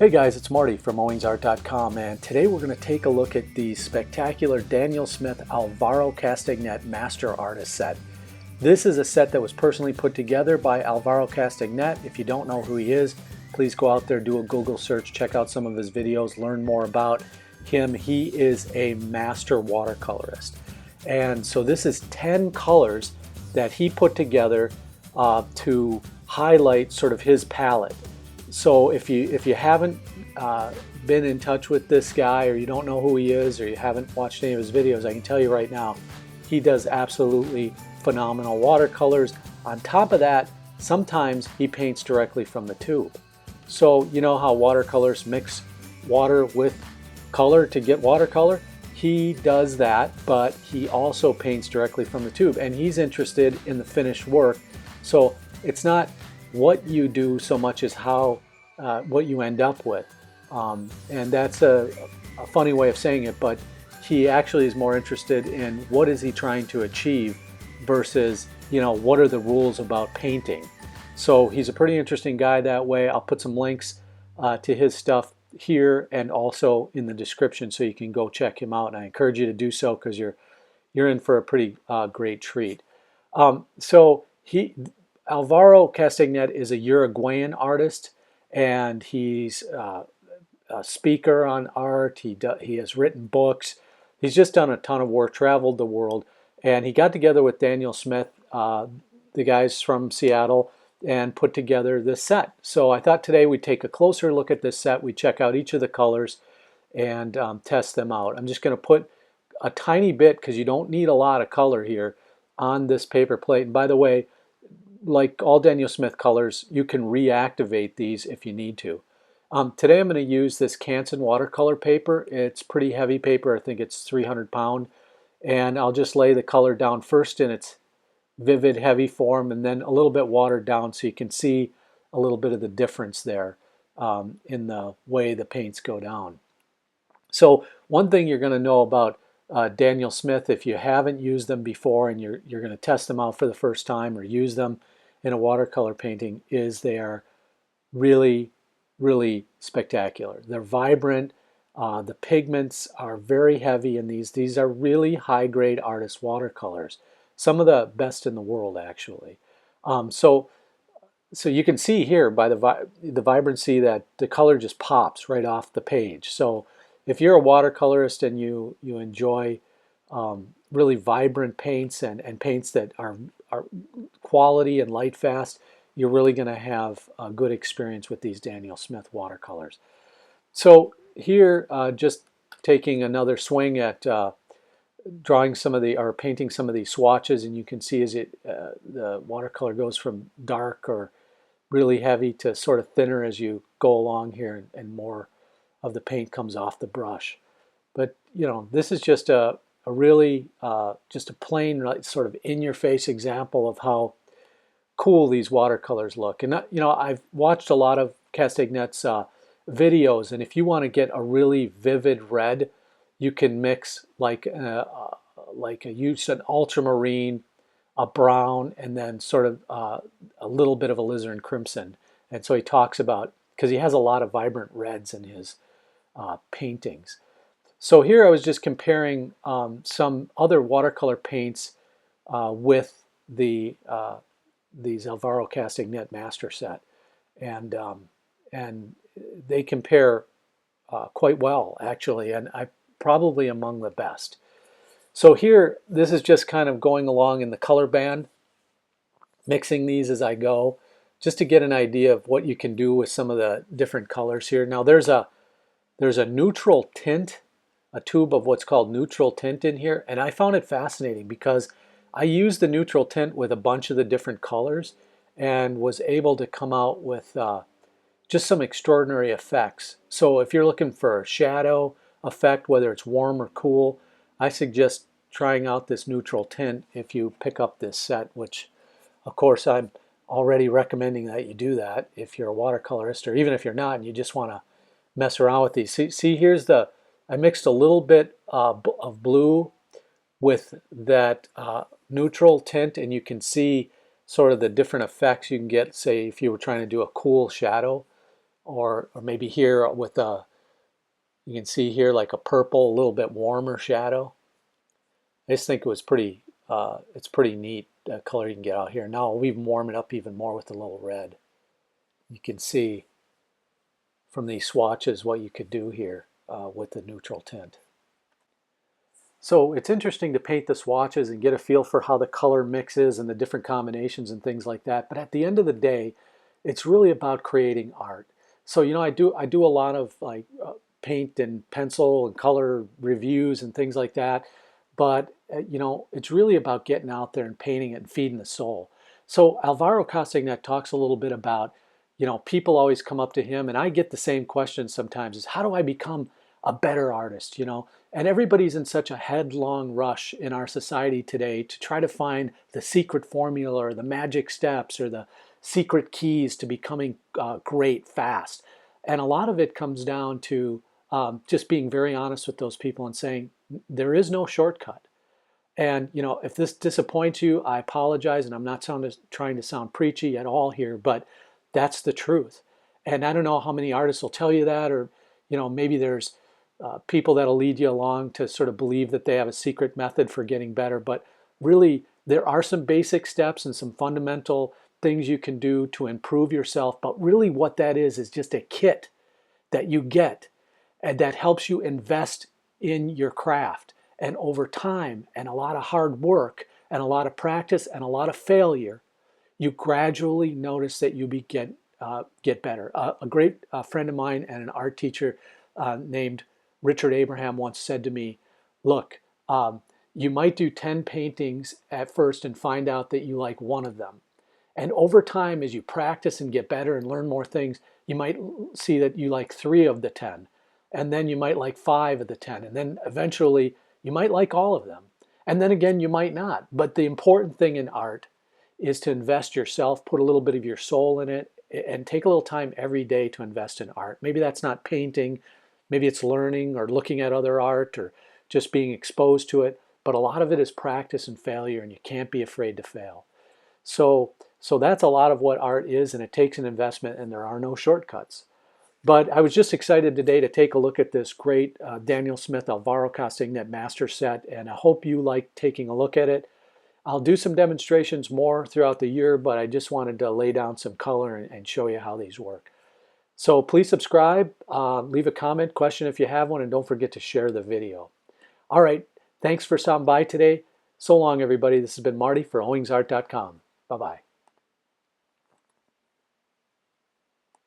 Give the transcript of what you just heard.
Hey guys, it's Marty from owingsart.com, and today we're going to take a look at the spectacular Daniel Smith Alvaro Castagnet Master Artist set. This is a set that was personally put together by Alvaro Castagnet. If you don't know who he is, please go out there, do a Google search, check out some of his videos, learn more about him. He is a master watercolorist. And so this is 10 colors that he put together to highlight sort of his palette. So if you haven't been in touch with this guy, or you don't know who he is, or you haven't watched any of his videos, I can tell you right now, he does absolutely phenomenal watercolors. On top of that, sometimes he paints directly from the tube. So you know how watercolors mix water with color to get watercolor? He does that, but he also paints directly from the tube, and he's interested in the finished work. So it's not what you do so much as how what you end up with, and that's a funny way of saying it, but he actually is more interested in what is he trying to achieve versus, you know, what are the rules about painting. So he's a pretty interesting guy that way. I'll put some links to his stuff here and also in the description so you can go check him out, and I encourage you to do so because you're in for a pretty great treat. Alvaro Castagnet is a Uruguayan artist, and he's a speaker on art. He has written books. He's just done a ton of work, traveled the world, and he got together with Daniel Smith, the guys from Seattle, and put together this set. So I thought today we'd take a closer look at this set. We'd check out each of the colors and test them out. I'm just going to put a tiny bit, because you don't need a lot of color here, on this paper plate. And by the way, like all Daniel Smith colors, you can reactivate these if you need to. Today I'm going to use this Canson watercolor paper. It's pretty heavy paper. I think it's 300 pound. And I'll just lay the color down first in its vivid, heavy form, and then a little bit watered down so you can see a little bit of the difference there in the way the paints go down. So one thing you're going to know about Daniel Smith, if you haven't used them before and you're going to test them out for the first time or use them in a watercolor painting, is they are really, really spectacular. They're vibrant. The pigments are very heavy in these. These are really high-grade artist watercolors, some of the best in the world, actually. So you can see here by the vibrancy that the color just pops right off the page. So if you're a watercolorist and you enjoy really vibrant paints and paints that are quality and light fast, you're really going to have a good experience with these Daniel Smith watercolors. So here, just taking another swing at drawing some of or painting some of these swatches, and you can see as the watercolor goes from dark or really heavy to sort of thinner as you go along here, and more of the paint comes off the brush. But you know, this is just a really just a plain sort of in-your-face example of how cool these watercolors look. And you know, I've watched a lot of Castagnet's videos, and if you want to get a really vivid red, you can mix use an ultramarine, a brown, and then sort of a little bit of alizarin crimson. And so he talks about, because he has a lot of vibrant reds in his paintings. So here I was just comparing some other watercolor paints with these Alvaro Castagnet Master set, and they compare quite well, actually, and probably among the best. So here, this is just kind of going along in the color band, mixing these as I go, just to get an idea of what you can do with some of the different colors here. Now there's a neutral tint, a tube of what's called neutral tint in here, and I found it fascinating because I used the neutral tint with a bunch of the different colors and was able to come out with just some extraordinary effects. So if you're looking for a shadow effect, whether it's warm or cool, I suggest trying out this neutral tint if you pick up this set, which of course I'm already recommending that you do that if you're a watercolorist, or even if you're not and you just want to mess around with these. See, here's I mixed a little bit of blue with that neutral tint, and you can see sort of the different effects you can get, say, if you were trying to do a cool shadow. or maybe here with a, you can see here like a purple, a little bit warmer shadow. I just think it was pretty, it's pretty neat color you can get out here. Now I'll even warm it up even more with a little red. You can see from these swatches what you could do here with the neutral tint. So it's interesting to paint the swatches and get a feel for how the color mixes and the different combinations and things like that. But at the end of the day, it's really about creating art. So I do a lot of like paint and pencil and color reviews and things like that. But it's really about getting out there and painting it and feeding the soul. So Alvaro Castagnet talks a little bit about, people always come up to him, and I get the same question sometimes: is how do I become a better artist? And everybody's in such a headlong rush in our society today to try to find the secret formula or the magic steps or the secret keys to becoming great fast. And a lot of it comes down to just being very honest with those people and saying, there is no shortcut. And if this disappoints you, I apologize, and I'm not trying to sound preachy at all here, but that's the truth. And I don't know how many artists will tell you that, or maybe there's people that'll lead you along to sort of believe that they have a secret method for getting better. But really, there are some basic steps and some fundamental things you can do to improve yourself. But really what that is just a kit that you get and that helps you invest in your craft. And over time and a lot of hard work and a lot of practice and a lot of failure, you gradually notice that you get better. A great friend of mine and an art teacher named Richard Abraham once said to me, look, you might do 10 paintings at first and find out that you like one of them. And over time, as you practice and get better and learn more things, you might see that you like 3 of the 10. And then you might like 5 of the 10. And then eventually you might like all of them. And then again, you might not. But the important thing in art is to invest yourself, put a little bit of your soul in it, and take a little time every day to invest in art. Maybe that's not painting. Maybe it's learning or looking at other art or just being exposed to it. But a lot of it is practice and failure, and you can't be afraid to fail. So that's a lot of what art is, and it takes an investment, and there are no shortcuts. But I was just excited today to take a look at this great Daniel Smith Alvaro Castagnet Master set, and I hope you like taking a look at it. I'll do some demonstrations more throughout the year, but I just wanted to lay down some color and show you how these work. So please subscribe, leave a comment, question if you have one, and don't forget to share the video. All right, thanks for stopping by today. So long, everybody. This has been Marty for owingsart.com. Bye-bye.